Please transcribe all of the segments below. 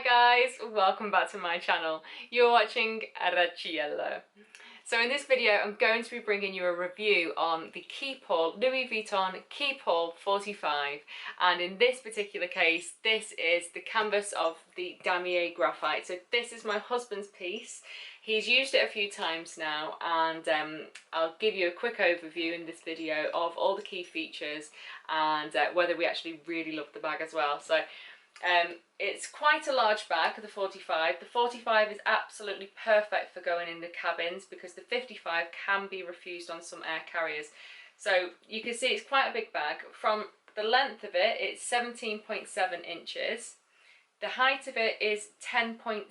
Hi guys, welcome back to my channel. You're watching Racciello. So in this video I'm going to be bringing you a review on the Keepall, Louis Vuitton Keepall 45, and in this particular case this is the canvas of the Damier Graphite. So this is my husband's piece. He's used it a few times now, and I'll give you a quick overview in this video of all the key features and whether we actually really love the bag as well. So it's quite a large bag, the 45. The 45 is absolutely perfect for going in the cabins because the 55 can be refused on some air carriers. So you can see it's quite a big bag. From the length of it, it's 17.7 inches. The height of it is 10.6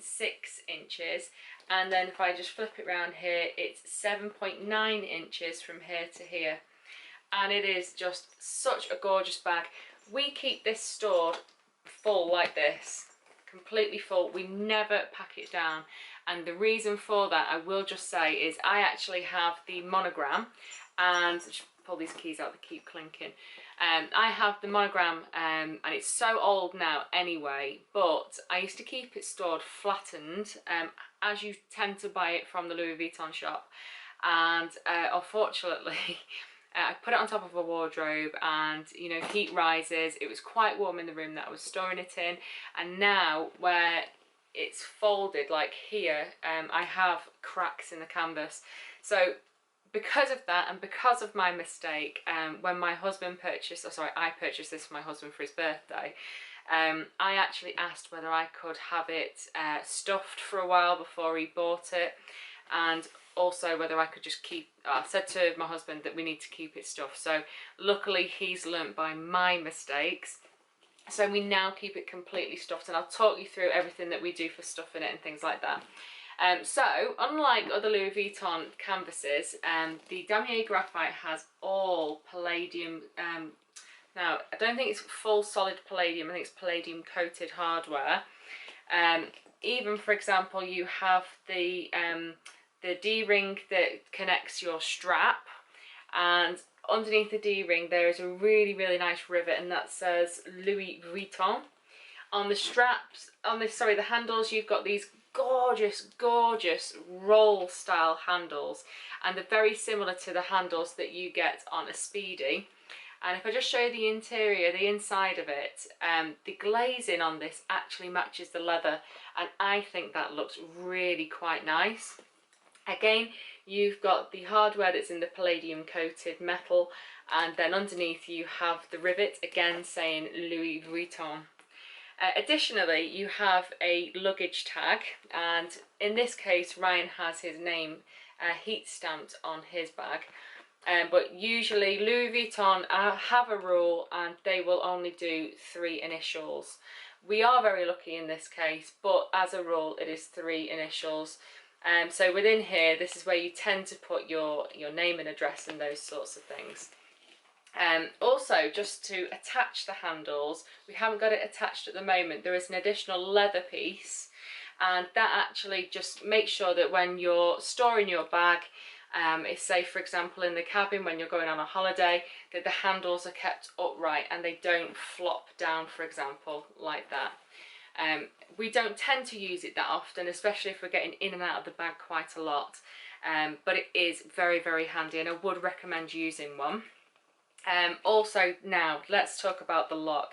inches. And then if I just flip it around here, it's 7.9 inches from here to here. And it is just such a gorgeous bag. We keep this stored full like this, completely full. We never pack it down, and the reason for that, I will just say, is I actually have the monogram, and just pull these keys out, they keep clinking. I have the monogram, and it's so old now anyway, but I used to keep it stored flattened, as you tend to buy it from the Louis Vuitton shop, and unfortunately I put it on top of a wardrobe, and you know, heat rises. It was quite warm in the room that I was storing it in, and now where it's folded like here, I have cracks in the canvas. So because of that, and because of my mistake, when my husband purchased, I purchased this for my husband for his birthday, I actually asked whether I could have it stuffed for a while before he bought it, and also whether I could just keep, I said to my husband that we need to keep it stuffed. So luckily he's learnt by my mistakes, so we now keep it completely stuffed, and I'll talk you through everything that we do for stuffing it and things like that. So unlike other Louis Vuitton canvases, the Damier Graphite has all palladium. Now I don't think it's full solid palladium, I think it's palladium coated hardware. Even for example, you have the D-ring that connects your strap, and underneath the D-ring there is a really nice rivet, and that says Louis Vuitton. On the straps, on this, the handles, you've got these gorgeous roll style handles, and they're very similar to the handles that you get on a Speedy. And if I just show you the interior, the inside of it, the glazing on this actually matches the leather, and I think that looks really quite nice. Again, you've got the hardware that's in the palladium coated metal, and then underneath you have the rivet, again saying Louis Vuitton. Additionally, you have a luggage tag, and in this case Ryan has his name heat stamped on his bag. But usually Louis Vuitton have a rule, and they will only do 3 initials. We are very lucky in this case, but as a rule it is 3 initials. So within here, this is where you tend to put your name and address and those sorts of things. Also, just to attach the handles, we haven't got it attached at the moment. There is an additional leather piece, and that actually just makes sure that when you're storing your bag, say for example in the cabin when you're going on a holiday, that the handles are kept upright and they don't flop down, for example, like that. We don't tend to use it that often, especially if we're getting in and out of the bag quite a lot, but it is very handy, and I would recommend using one. Also, now let's talk about the lock.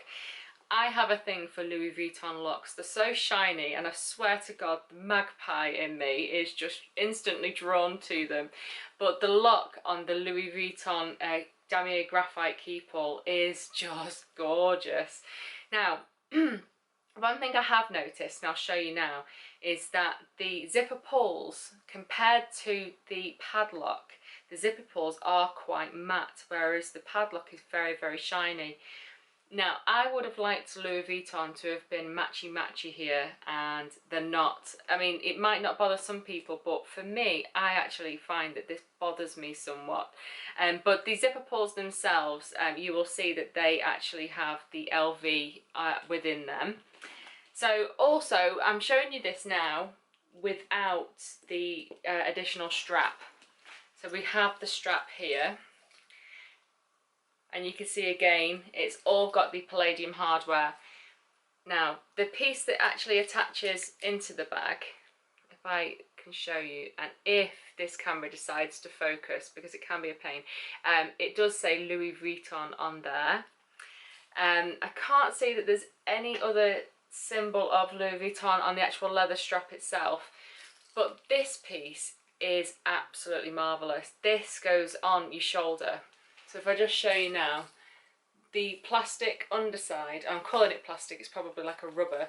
I have a thing for Louis Vuitton locks. They're so shiny, and I swear to God, the magpie in me is just instantly drawn to them. But the lock on the Louis Vuitton Damier Graphite Keepall is just gorgeous. Now, one thing I have noticed, and I'll show you now, is that the zipper pulls, compared to the padlock, the zipper pulls are quite matte, whereas the padlock is very shiny. Now, I would have liked Louis Vuitton to have been matchy here, and they're not. I mean, it might not bother some people, but for me, I actually find that this bothers me somewhat. But the zipper pulls themselves, you will see that they actually have the LV within them. So also, I'm showing you this now without the additional strap. So we have the strap here, and you can see again it's all got the palladium hardware. Now, the piece that actually attaches into the bag, if I can show you, and if this camera decides to focus, because it can be a pain, it does say Louis Vuitton on there. I can't see that there's any other symbol of Louis Vuitton on the actual leather strap itself, but this piece is absolutely marvellous. This goes on your shoulder. So if I just show you now, the plastic underside, I'm calling it plastic, it's probably like a rubber,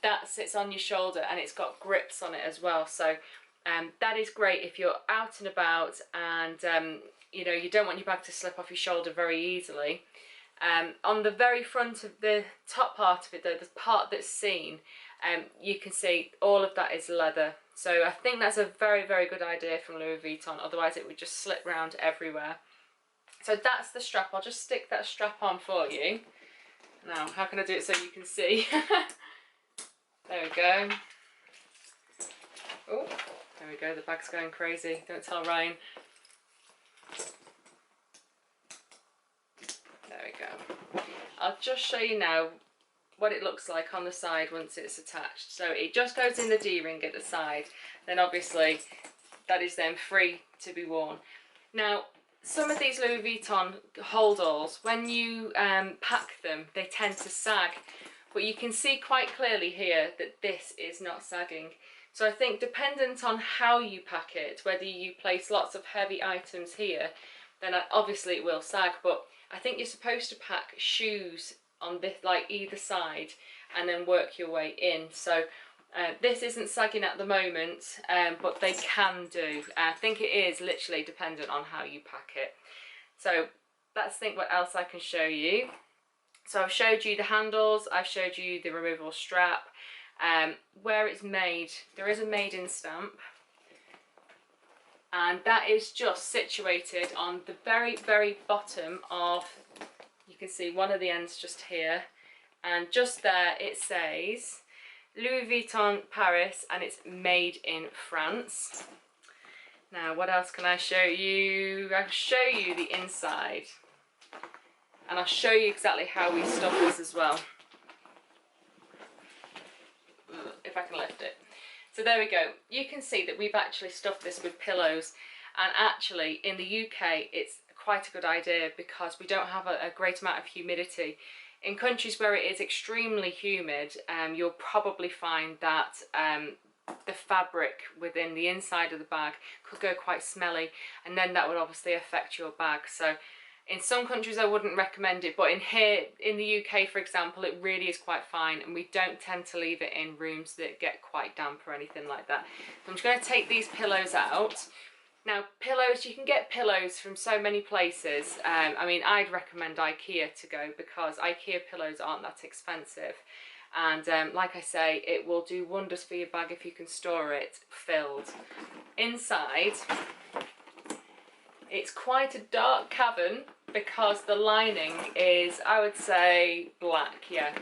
that sits on your shoulder and it's got grips on it as well. So that is great if you're out and about and you know, you don't want your bag to slip off your shoulder very easily. On the very front of the top part of it though, the part that's seen, you can see all of that is leather. So I think that's a very, very good idea from Louis Vuitton, otherwise it would just slip round everywhere. So that's the strap. I'll just stick that strap on for you. Now, how can I do it so you can see? There we go. Oh, there we go, the bag's going crazy. Don't tell Ryan. There we go. I'll just show you now what it looks like on the side once it's attached. So it just goes in the D-ring at the side. Then obviously that is then free to be worn. Now, some of these Louis Vuitton hold-alls, when you pack them, they tend to sag. But you can see quite clearly here that this is not sagging. So I think dependent on how you pack it, whether you place lots of heavy items here, then obviously it will sag. But I think you're supposed to pack shoes on this, like either side, and then work your way in. So this isn't sagging at the moment, but they can do. I think it is literally dependent on how you pack it. So let's think what else I can show you. So I've showed you the handles, I've showed you the removable strap. Where it's made, there is a made in stamp. And that is just situated on the very, very bottom of, you can see one of the ends just here. And just there it says Louis Vuitton Paris, and it's made in France. Now what else can I show you? I can show you the inside, and I'll show you exactly how we stuff this as well, if I can lift it. So there we go. You can see that we've actually stuffed this with pillows, and actually in the UK it's quite a good idea because we don't have a great amount of humidity. In countries where it is extremely humid, you'll probably find that the fabric within the inside of the bag could go quite smelly, and then that would obviously affect your bag. So in some countries I wouldn't recommend it, but in the UK, for example, it really is quite fine, and we don't tend to leave it in rooms that get quite damp or anything like that. So I'm just going to take these pillows out. Now pillows, you can get pillows from so many places. I mean, I'd recommend IKEA to go because IKEA pillows aren't that expensive. And like I say, it will do wonders for your bag if you can store it filled. Inside, it's quite a dark cavern because the lining is, I would say, black, yeah.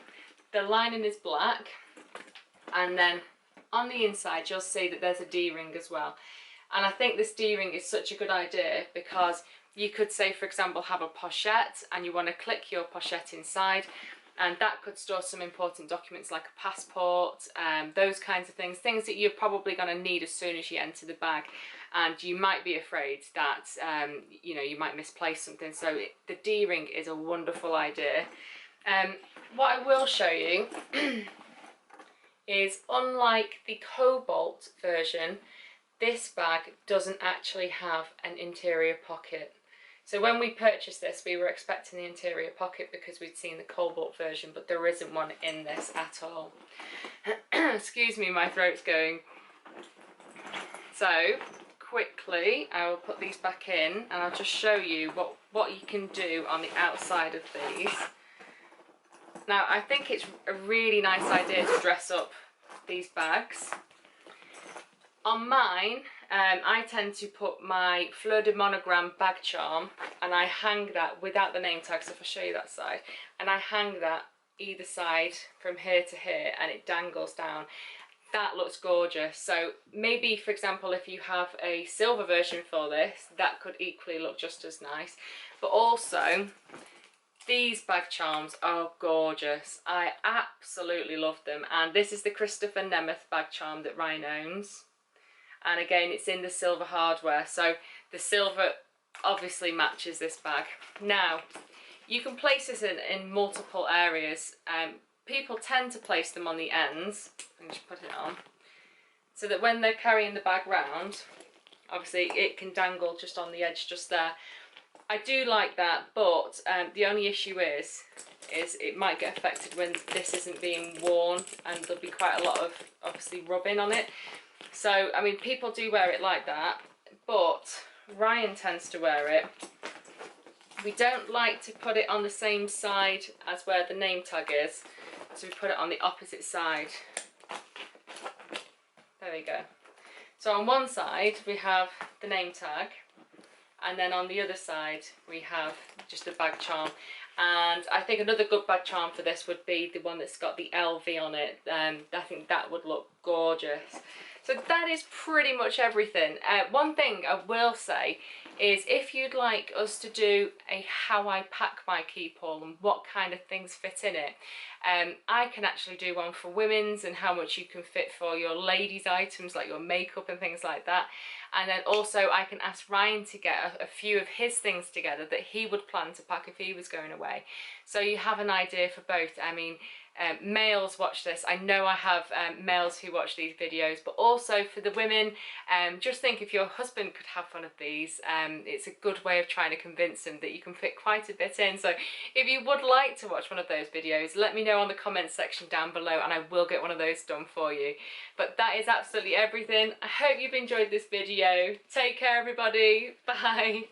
The lining is black, and then on the inside you'll see that there's a D-ring as well. And I think this D-ring is such a good idea because you could say, for example, have a pochette and you want to click your pochette inside, and that could store some important documents like a passport, those kinds of things that you're probably going to need as soon as you enter the bag, and you might be afraid that you know, you might misplace something. So the D-ring is a wonderful idea. What I will show you is, unlike the Cobalt version, this bag doesn't actually have an interior pocket. So when we purchased this, we were expecting the interior pocket because we'd seen the Cobalt version, but there isn't one in this at all. Excuse me, my throat's going. So quickly, I will put these back in, and I'll just show you what you can do on the outside of these. Now, I think it's a really nice idea to dress up these bags. On mine, I tend to put my Fleur de Monogram bag charm, and I hang that without the name tag. So if I show you that side, and I hang that either side from here to here, and it dangles down. That looks gorgeous. So maybe, for example, if you have a silver version for this, that could equally look just as nice. But also, These bag charms are gorgeous. I absolutely love them. And this is the Christopher Nemeth bag charm that Ryan owns. And again, it's in the silver hardware. So the silver obviously matches this bag. Now, you can place this in multiple areas. People tend to place them on the ends. Let me just put it on. So that when they're carrying the bag round, obviously it can dangle just on the edge just there. I do like that, but the only issue is it might get affected when this isn't being worn, and there'll be quite a lot of obviously rubbing on it. So I mean, people do wear it like that, but Ryan tends to wear it. We don't like to put it on the same side as where the name tag is, so we put it on the opposite side. There we go. So on one side we have the name tag, and then on the other side we have just a bag charm. And I think another good bag charm for this would be the one that's got the LV on it. I think that would look gorgeous. So that is pretty much everything. One thing I will say is, if you'd like us to do a how I pack my Keepall and what kind of things fit in it, I can actually do one for women's and how much you can fit for your ladies' items like your makeup and things like that. And then also I can ask Ryan to get a few of his things together that he would plan to pack if he was going away. So you have an idea for both. I mean, males watch this. I know I have males who watch these videos, but also for the women, just think if your husband could have one of these, it's a good way of trying to convince him that you can fit quite a bit in. So if you would like to watch one of those videos, let me know on the comments section down below and I will get one of those done for you. But that is absolutely everything. I hope you've enjoyed this video. Take care everybody. Bye.